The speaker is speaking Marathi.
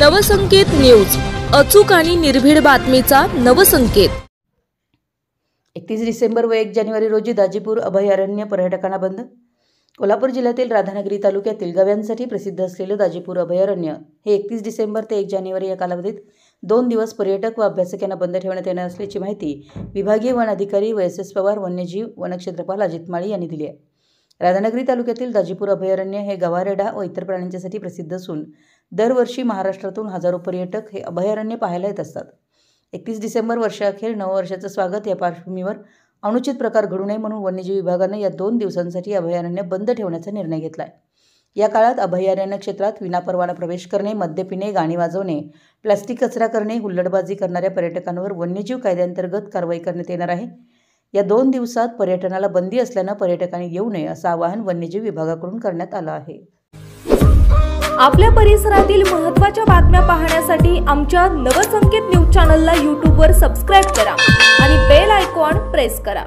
नवसंकेत न्यूज, अचूक आणि निर्भीड बातमीचा नवसंकेत। 31 डिसेंबर व 1 जानेवारी रोजी दाजीपूर अभयारण्य पर्यटकांना बंद। कोल्हापूर जिल्ह्यातील राधानगरी तालुक्यातील गव्यांसाठी प्रसिद्ध असलेले दाजीपूर अभयारण्य हे 31 डिसेंबर ते 1 जानेवारी या कालावधीत 2 दिवस पर्यटक व अभ्यासकांना बंद ठेवण्यात येणार असल्याची माहिती विभागीय वन अधिकारी वैसेस पवार, वन्यजीव वनक्षेत्रपाल अजित माळी यांनी दिली आहे। राधानगरी तालुक्यातील दाजीपूर अभयारण्य हे गवा-रेडा व इतर प्राण्यांसाठी प्रसिद्ध असून दरवर्षी महाराष्ट्रातून हजारो पर्यटक हे अभयारण्य पाहायला येत असतात। 31 डिसेंबर वर्षाअखेर नववर्षाचं स्वागत या पार्श्वभूमीवर अनुचित प्रकार घडू नये म्हणून वन्यजीव विभागाने या 2 दिवसांसाठी अभयारण्य बंद ठेवण्याचा निर्णय घेतला आहे। या काळात अभयारण्य क्षेत्रात विनापरवाना प्रवेश करणे, मद्य पिणे, गाणी वाजवणे, प्लास्टिक कचरा करणे, हुल्लडबाजी करणाऱ्या पर्यटकांवर वन्यजीव कायद्याअंतर्गत कारवाई करण्यात येणार आहे। या 2 दिवसात पर्यटनाला बंदी असल्याने पर्यटकांनी येऊ नये असं आवाहन वन्यजीव विभागाकडून करण्यात आलं आहे। आपल्या परिसरातील महत्त्वाच्या बातम्या पाहण्यासाठी आमच्या नवसंकेत न्यूज चॅनलला YouTube वर सबस्क्राइब करा आणि बेल आयकॉन प्रेस करा।